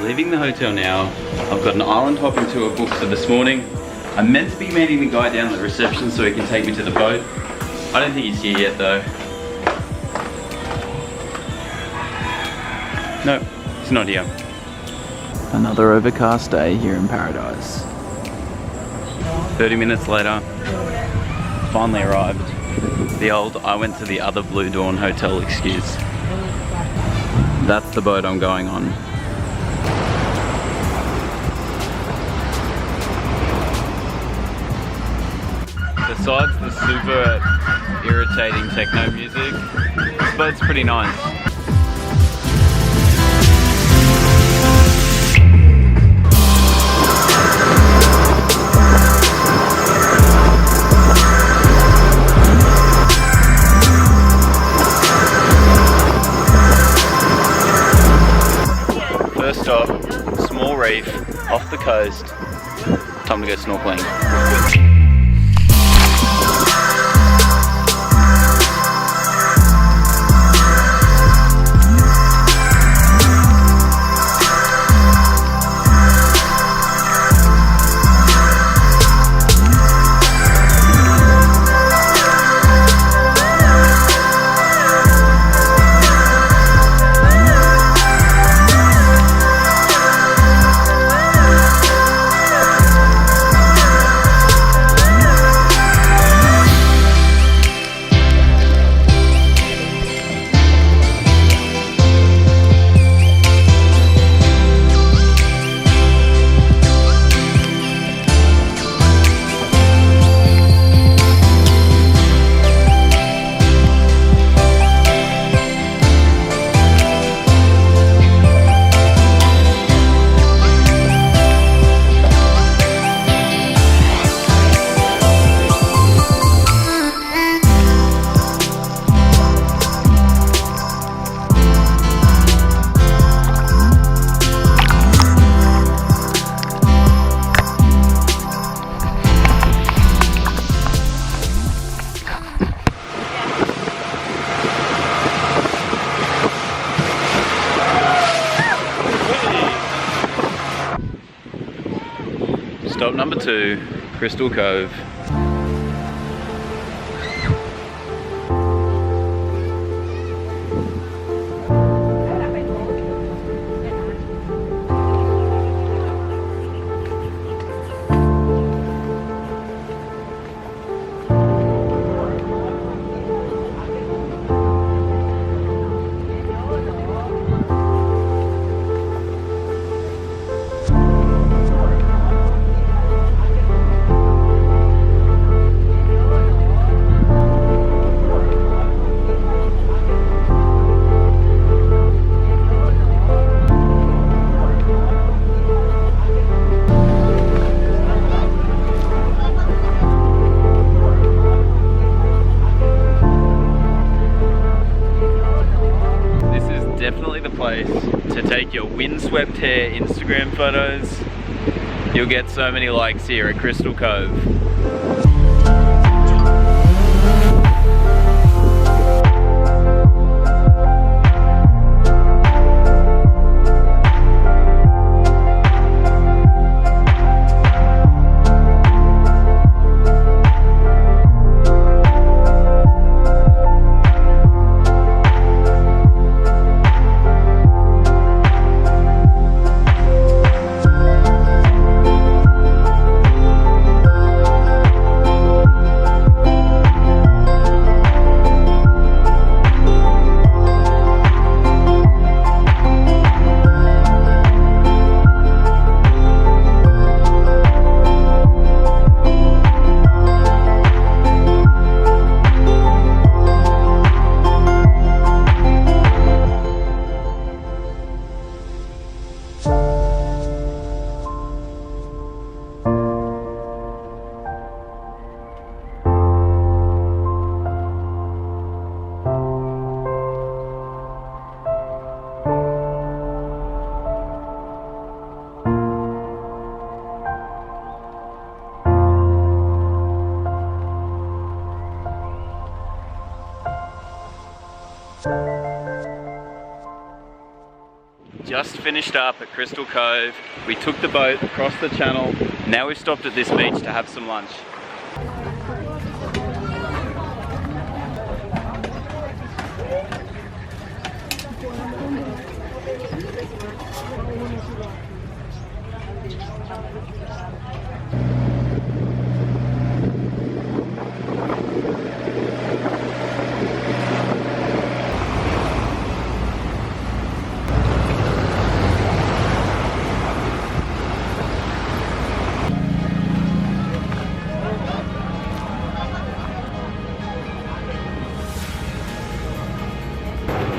leaving the hotel now. I've got an island hopping tour booked for this morning. I'm meant to be meeting the guy down at the reception so he can take me to the boat. I don't think he's here yet though. No, he's not here. Another overcast day here in paradise. 30 minutes later, finally arrived. The old I went to the other Blue Dawn hotel excuse. That's the boat I'm going on. Besides the super irritating techno music, this boat's pretty nice. First stop, small reef, off the coast. Time to go snorkeling. Stop number 2, Crystal Cove. To take your windswept hair Instagram photos. You'll get so many likes here at Crystal Cove. just finished up at Crystal Cove. We took the boat across the channel. Now we've stopped at this beach to have some lunch.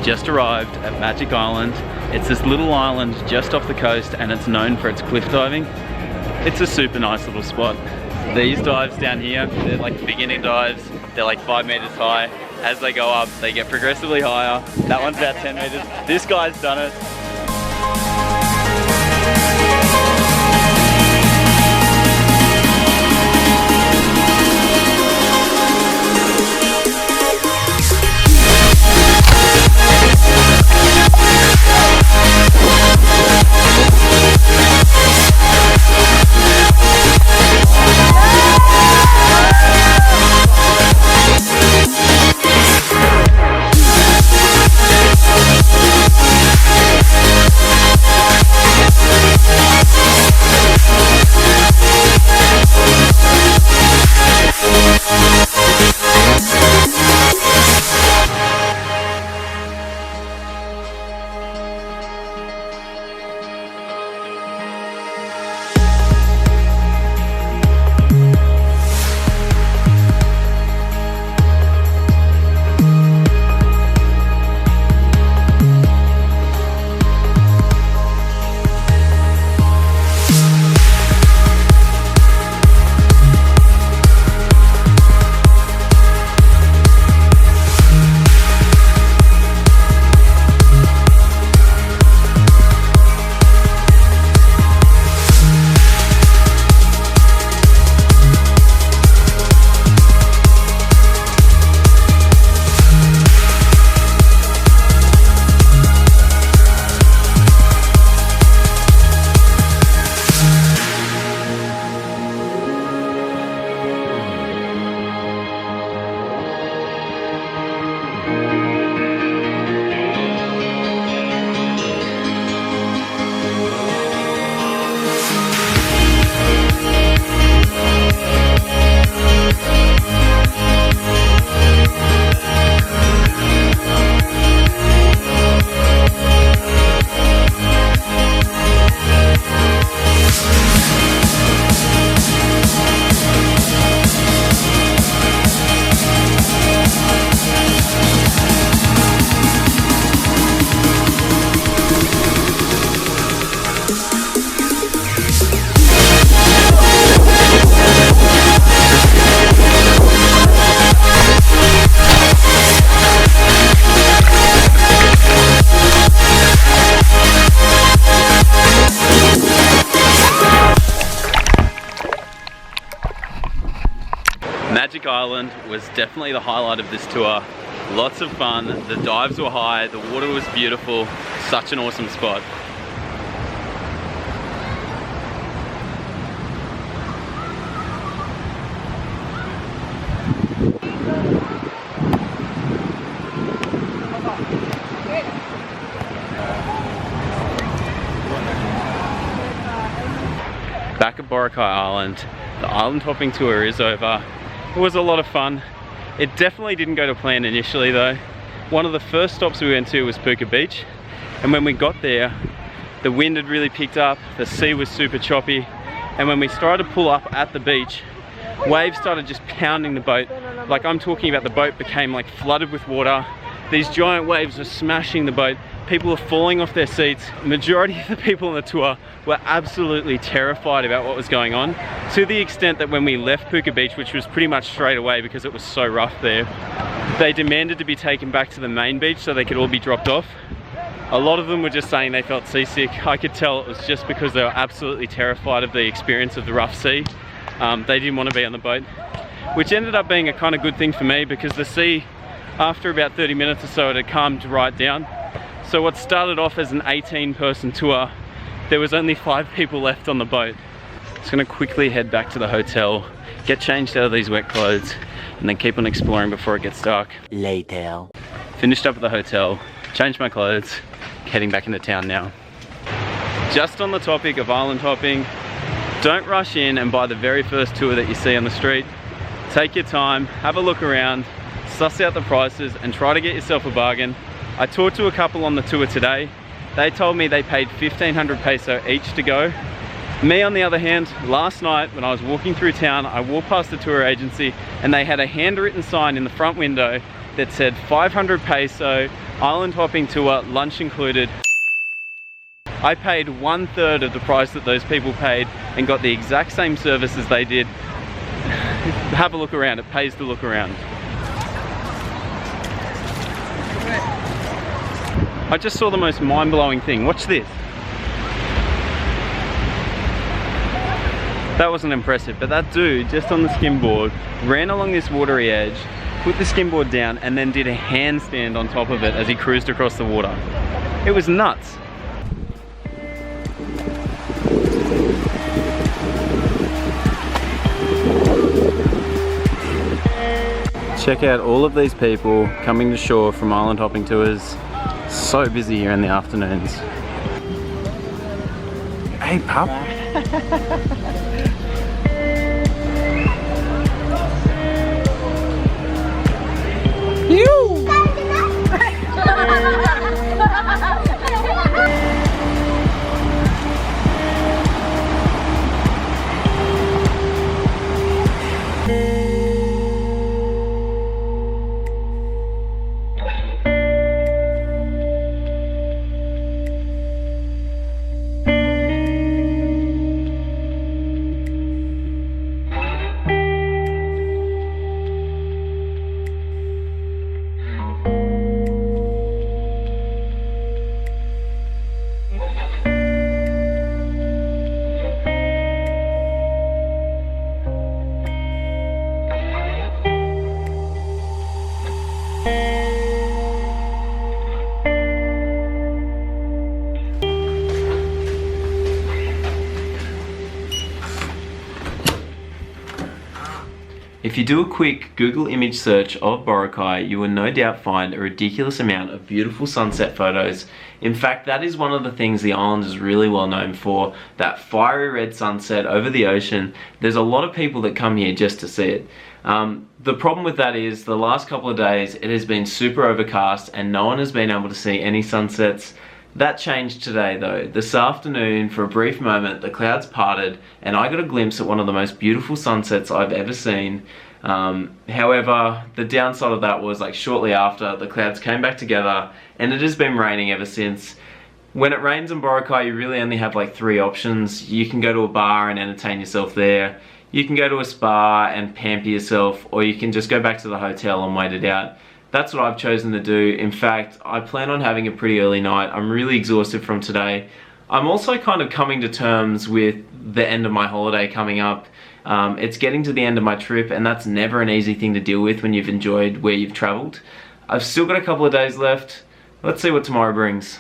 Just arrived at Magic Island. It's this little island just off the coast and it's known for its cliff diving. It's a super nice little spot. These dives down here, they're like beginning dives. They're like 5 meters high. As they go up, they get progressively higher. That one's about 10 meters. This guy's done it. Magic Island was definitely the highlight of this tour. Lots of fun, the dives were high, the water was beautiful, such an awesome spot. Back at Boracay Island, the island hopping tour is over. It was a lot of fun. It definitely didn't go to plan initially though. One of the first stops we went to was Puka Beach, and when we got there, the wind had really picked up, the sea was super choppy, and when we started to pull up at the beach, waves started just pounding the boat. Like, I'm talking about the boat became like flooded with water. These giant waves were smashing the boat. People were falling off their seats. The majority of the people on the tour were absolutely terrified about what was going on, to the extent that when we left Puka Beach, which was pretty much straight away because it was so rough there, they demanded to be taken back to the main beach so they could all be dropped off. A lot of them were just saying they felt seasick. I could tell it was just because they were absolutely terrified of the experience of the rough sea. They didn't want to be on the boat, which ended up being a kind of good thing for me, because the sea, after about 30 minutes or so, it had calmed right down. So what started off as an 18-person tour, there was only 5 people left on the boat. Just gonna quickly head back to the hotel, get changed out of these wet clothes, and then keep on exploring before it gets dark. Later. Finished up at the hotel, changed my clothes, heading back into town now. Just on the topic of island hopping, don't rush in and buy the very first tour that you see on the street. Take your time, have a look around, suss out the prices, and try to get yourself a bargain. I talked to a couple on the tour today. They told me they paid 1,500 peso each to go. Me, on the other hand, last night when I was walking through town, I walked past the tour agency and they had a handwritten sign in the front window that said 500 peso, island hopping tour, lunch included. I paid 1/3 of the price that those people paid and got the exact same service as they did. Have a look around, it pays to look around. I just saw the most mind-blowing thing. Watch this. That wasn't impressive, but that dude just on the skimboard ran along this watery edge, put the skimboard down, and then did a handstand on top of it as he cruised across the water. It was nuts. Check out all of these people coming to shore from island hopping tours. So busy here in the afternoons. Hey pup. You. If you do a quick Google image search of Boracay, you will no doubt find a ridiculous amount of beautiful sunset photos. In fact, that is one of the things the island is really well known for, that fiery red sunset over the ocean. There's a lot of people that come here just to see it. The problem with that is the last couple of days it has been super overcast and no one has been able to see any sunsets. That changed today though. This afternoon, for a brief moment, the clouds parted and I got a glimpse at one of the most beautiful sunsets I've ever seen. However, the downside of that was, like, shortly after, the clouds came back together and it has been raining ever since. When it rains in Boracay, you really only have like 3 options. You can go to a bar and entertain yourself there, you can go to a spa and pamper yourself, or you can just go back to the hotel and wait it out. That's what I've chosen to do. In fact, I plan on having a pretty early night. I'm really exhausted from today. I'm also kind of coming to terms with the end of my holiday coming up. It's getting to the end of my trip and that's never an easy thing to deal with when you've enjoyed where you've traveled. I've still got a couple of days left. Let's see what tomorrow brings.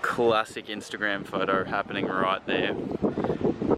Classic Instagram photo happening right there.